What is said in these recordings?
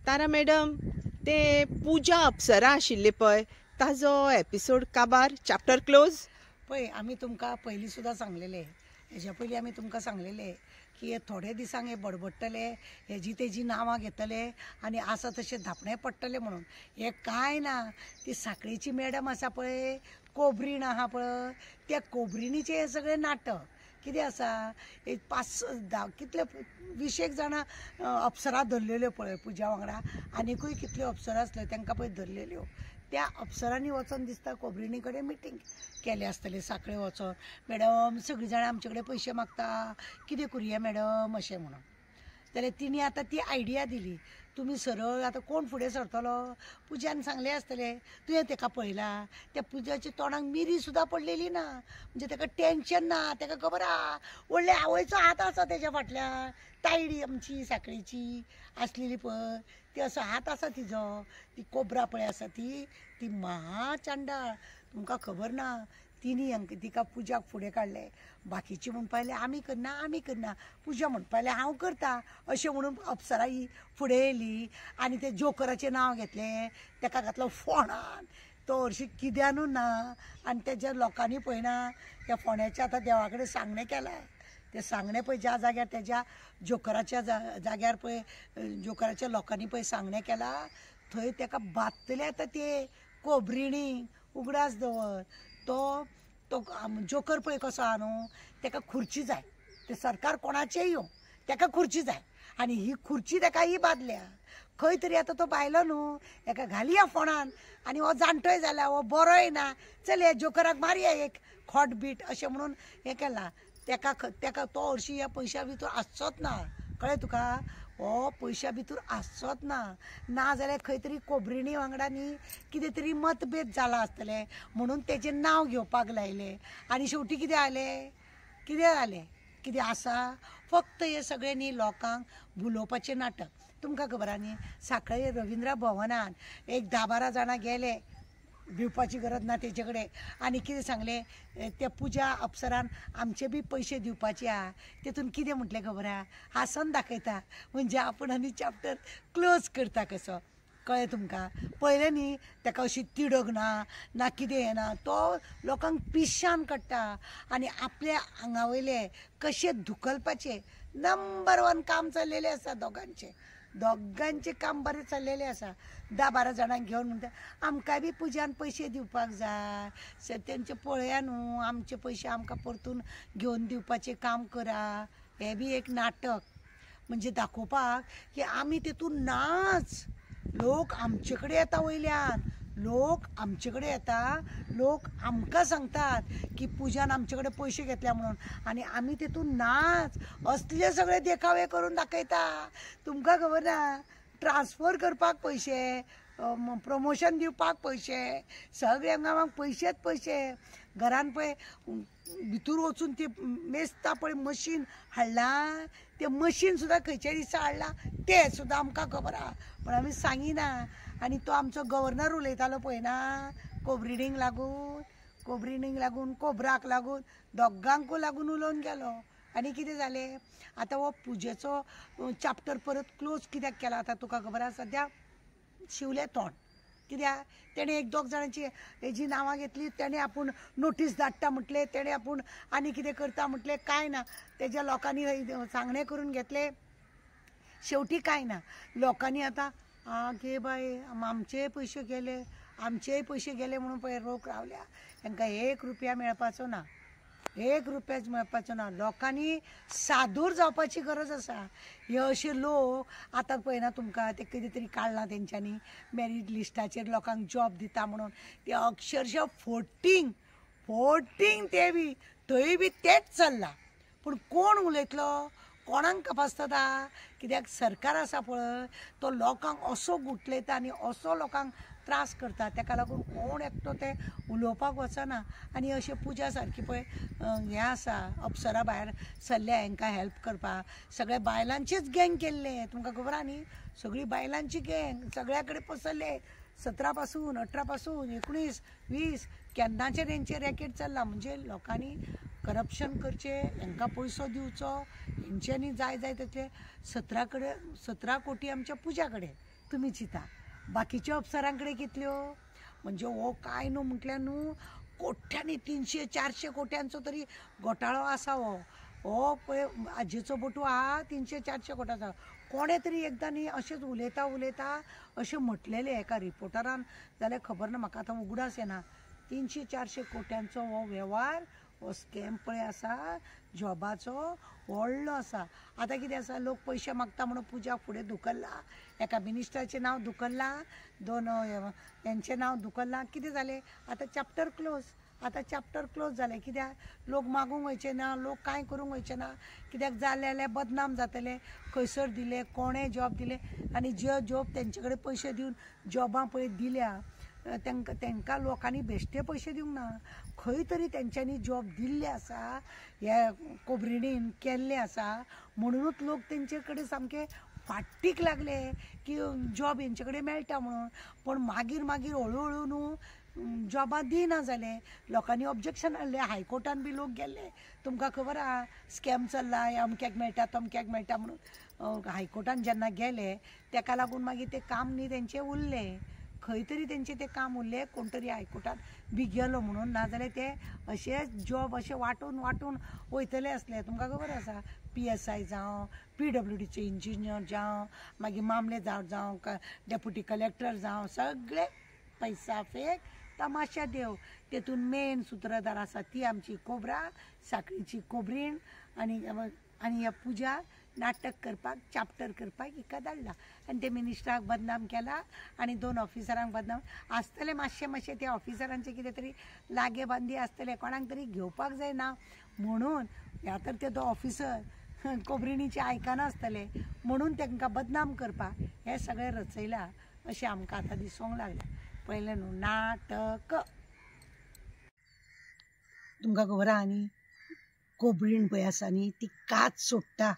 तारा madam, ते पुजा अप्सरा आशिल्ले पळय ताजो एपिसोड काबार चॅप्टर क्लोज. पळय आमी तुमकां पयलीं सुद्दां सांगलेले, हेज्या पयलीं आमी तुमकां सांगलेले की हे थोडे दिसांक हे बडबडटले, हेजी तेजी नांवां घेतले आनी आसा तशें धापणे पडटले म्हणून. हे कांय ना, ती साखळेची मॅडम आसा पळय, कोबरीण आहा पळय, त्या कोबरिणीचें हें सगळें नाटक. कितें आसा, एक 5-10 कितले 20 जाणां अप्सरा धरलेल्यो पळय पुजा वांगडा, आनिकूय कितल्यो अप्सरा आसल्यो तांकां पळय धरलेल्यो. त्या अप्सरांनी वचोन दिसता कोबरिणी कडेन मिटींग केले आसतले साखळे वचोन. मॅडम सगळीं जाणां आमचे कडेन पयशे मागता, कितें करुया मॅडम अशें म्हणून. जाल्यार तिणी आतां ती आयडिया दिली, तुमी सरळ आतां कोण फुडें सरतलो. पुजान सांगलें आसतलें, तुवें ताका पळयलां, त्या पुजाच्या तोंडाक मिरी सुद्दां पडलेली ना, म्हणजे ताका टेन्शन ना. ताका खबर आहा व्हडले आवयचो हात आसा ताच्या फाटल्यान, तायडी आमची साखळेची आसलेली पळय ती असो हात आसा तिजो. ती कोबरा पळय आसा ती महा चांडाळ, तुमकां खबर ना. तिणी तिका पुजाक फुडें काडलें. बाकीची म्हूण पाहिलें आमी करना. पुजा म्हूण पाहिलें हांव करता अशें म्हणून अप्सरा ही फुडें येयली आनी तें जोकराचें नांव घेतलें, ताका घातलो फोंडान. तो हरशीं किद्यानूच ना आनी तेज्या लोकांनी पळयना त्या फोंड्याच्या आतां देवा कडेन सांगणें केलां. तें सांगणें पळय ज्या जाग्यार तेज्या जोकराच्या जाग्यार पळय जोकराच्या लोकांनी पळय सांगणें केलां, थंय ताका बादतले आतां ते कोबरिणी उगडास दवर. तो जोकर पळय कसो आहा न्हू, ताका खुर्ची जाय. ते सरकार कोणाचेंय येवं ताका खुर्ची जाय आनी ही खुर्ची ताका ही बादल्या. खंय तरी आतां तो भायलो न्हू, हाका घालया फोंडान आनी हो जाणटोय जाला, हो बरोय ना, चल हे जोकराक मारया एक खोट बीट अशें म्हणून हें केलां. ताका तो हरशीं ह्या पयशा भितर आसचोच ना, कळ्ळें तुका. हो पयशा भितर आसचोच ना जाल्यार खंय तरी कोबरिणी वांगडा न्ही कितें तरी मतभेद जाला आसतले म्हणून तेजें नांव घेवपाक लायलें. आनी शेवटी कितें जालें कितें आसा, फक्त हे सगळें न्ही लोकांक भुलोवपाचें नाटक. तुमकां खबर आहा न्ही, सांखळे रविंद्र भवनान एक 10-12 जाणां गेले, भिवपाची गरज ना तेजे कडेन, आनी कितें सांगलें त्या पुजा अप्सरान आमचे बी पयशे दिवपाचे आहा. तेतून कितें म्हटलें खबर आहा, हांसून दाखयता म्हणजे आपण आनी चॅप्टर क्लोज करता कसो. कळ्ळें तुमकां. पळयलें न्ही ताका अशी तिडक ना कितें हें ना, तो लोकांक पिश्यान काडटा आनी आपल्या आंगा वयले कशे धुकलपाचे. नंबर 1 काम चल्लेलें आसा दोगांचें काम बरें चल्लेलें आसा. 10-12 जाणांक घेवन म्हणटा आमकां बी पुजान पयशे दिवपाक जाय, तेंचे पळया न्हू आमचे पयशे आमकां परतून घेवन दिवपाचें काम करा. हें बी एक नाटक म्हणजे दाखोवपाक की आमी तेतून नाच. लोक आमचे कडेन येता वयल्यान, लोक आमकां सांगतात की पुजान आमचे कडेन पयशे घेतल्या म्हणून, आनी आमी तेतून नाच असले सगळे देखावे करून दाखयता. तुमकां खबर ना, ट्रान्सफर करपाक पयशे, प्रमोशन दिवपाक पयशे, सगळ्या गांवांक पयशे. घरान पळय भितर वचून ती मेजता पळय मशीन हाडलां, तें मशीन सुद्दां खंयच्या दिसा हाडलां तें सुद्दां आमकां खबर आहा, पूण आमी सांगिना. आनी तो आमचो गव्हर्नर उलयतालो पळय ना, कोबरिणींक लागून कोबराक लागून दोगांकूय लागून उलोवन गेलो. आनी कितें जालें, आतां हो पुजेचो चॅप्टर परत क्लोज कित्याक केला आतां तुका खबर आसा, सद्या शिवलें तोंड. कित्याक तेणें 1-2 जाणांची हेजी नांवां घेतली, तेणें आपूण नोटीस धाडटा म्हटलें, तेणें आपूण आनी कितें करता म्हटलें, कांय ना. तेज्या लोकांनी सांगणें करून घेतलें, शेवटी कांय ना. लोकांनी आतां गे बाय आमचेय पयशे गेले म्हणून पळय रोख रावल्या. तांकां 1 रुपया मेळपाचो ना. लोकांनी सादूर जावपाची गरज आसा. हे अशे लोक आतां पळयना तुमकां, ते कितें तरी काडलां तेंच्यांनी मॅरिट लिस्टाचेर लोकांक जॉब दिता म्हणून, ते अक्षरशः फोर्टिंग ते बी थंय बी तेंच चल्लां. पूण कोण उलयतलो, कोणाक तपासता, कित्याक सरकार आसा पळय तो लोकांक असो गुटलयता आनी असो लोकांक त्रास करता, ताका लागून कोण एकटो ते उलोवपाक वचना. आनी अशें पुजा सारकी पळय हें आसा अप्सरा भायर सरल्या हांकां हेल्प करपाक, सगळ्या बायलांचेच गँग केल्ले. तुमकां खबर आहा न्ही, सगळी बायलांची गँग सगळ्या कडेन पसरले. 17 पासून 18 पासून 19 20 केन्नाचे तेंचे रॅकेट चल्ला. म्हणजे लोकांनी करप्शन करचें, हांकां पयसो दिवचो, हेंच्यांनी जाय तसले 17 कोटी आमच्या पुजा कडेन तुमी चिता बाकीच्या अफसरांकडे कितल्यो म्हणजे हो काय न्हू म्हटल्यार न्हू कोट्यांनी 300-400 कोट्यांचो तरी घोटाळो आसा हो पळय आजेचो बटू आहा 300-400 कोट्याचो कोणे तरी एकदां न्ही अशेंच उलयता अशें म्हटलेलें एका रिपोर्टरान जाल्यार खबर ना म्हाका आतां उगडास येना 300-400 कोट्यांचो हो वेव्हार हो स्कॅम पळय आसा जॉबाचो व्हडलो आसा. आतां कितें आसा लोक पयशे मागता म्हणून पुजा फुडें धुकल्ला एका मिनिस्टराचें नांव धुकल्लां 2 हेंचें नांव धुकल्लां कितें जालें आतां चॅप्टर क्लोज जालें कित्याक लोक मागूंक वयचे ना लोक कांय करूंक वयचे ना कित्याक जालें जाल्यार बदनाम जातले खंयसर दिले कोणें जॉब दिले आनी जे जॉब तेंचे कडेन पयशे दिवन जॉबां पळय दिल्या तांकां लोकांनी बेश्टे पयशे दिवंक ना खंय तरी तेंच्यांनी जॉब दिल्ले आसा हे कोबरिणीन केल्ले आसा म्हणूनच लोक तेंचे कडेन सामके फाटीक लागले की जॉब हेंचे कडेन मेळटा म्हणून पण मागीर हळू न्हू जॉबां दिना जाले लोकांनी ऑब्जेक्शन हाडलें हायकोर्टान बी लोक गेल्ले तुमकां खबर आहा स्कॅम चल्ला अमक्याक मेळटा तमक्याक मेळटा म्हणून हायकोर्टान जेन्ना गेले तेका लागून मागीर तें काम न्ही तेंचें उरलें खंय तरी तेंचें तें काम उरलें कोण तरी हायकोर्टान बी गेलो म्हणून नाजाल्यार ते अशेंच जॉब अशें वांटून वयतले आसले तुमकां खबर आसा PSI जावं PWDचे इंजिनियर जावं मागीर मामलेदार जावं डेप्युटी कलेक्टर जावं सगळे पैसा फेक तमाशा देव तेतून मेन सूत्रधार आसा ती आमची कोबरा साखळीची कोबरीण आनी ह्या पुजा नाटक करपाक चॅप्टर करपाक हिका धाडला आनी ते मिनिस्टराक बदनाम केला आनी 2 ऑफिसरांक बदनाम आसतले मातशे त्या ऑफिसरांचे कितें तरी लागे बांदी आसतले कोणाक तरी घेवपाक जायना म्हणून ह्या तर ते 2 ऑफिसर कोबरिणीचे आयकना आसतले म्हणून तांकां बदनाम करपाक हे सगळें रचयलां अशें आमकां आतां दिसूंक लागलां पळयलें न्हू नाटक तुमकां खबर आहा न्ही कोबरीण पळय आसा न्ही ती कात सोडटा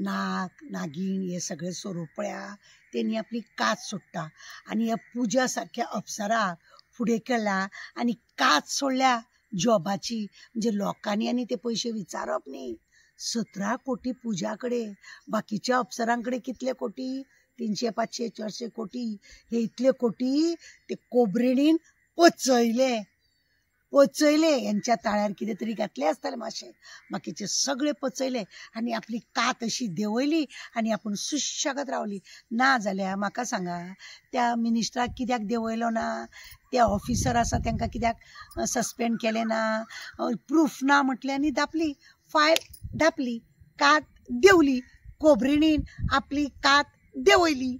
नाग नागीण हे सगळे सोरोपळ्या तेणी आपली कात सोडटा आनी ह्या पुजा सारख्या अप्सराक फुडें केला आनी कात सोडल्या जॉबाची म्हणजे लोकांनी आनी ते पयशे विचारप न्ही 17 कोटी पुजा कडेन बाकीच्या अप्सरां कडेन कितले कोटी 300-500-400 कोटी हे इतले कोटी ते कोबरिणीन पचयले यांच्या ताळ्यार कितें तरी घातले आसतले मातशे बाकीचे सगळे पचयले आनी आपली कात अशी देंवयली आनी आपूण सुशेगाद रावली ना जाल्यार म्हाका सांगा त्या मिनिस्टराक कित्याक देंवयलो ना त्या ऑफिसर आसा तांकां कित्याक सस्पेंड केलें ना प्रूफ ना म्हटलें आनी धापली फायल धापली कात देंवली कोबरिणीन आपली कात देंवयली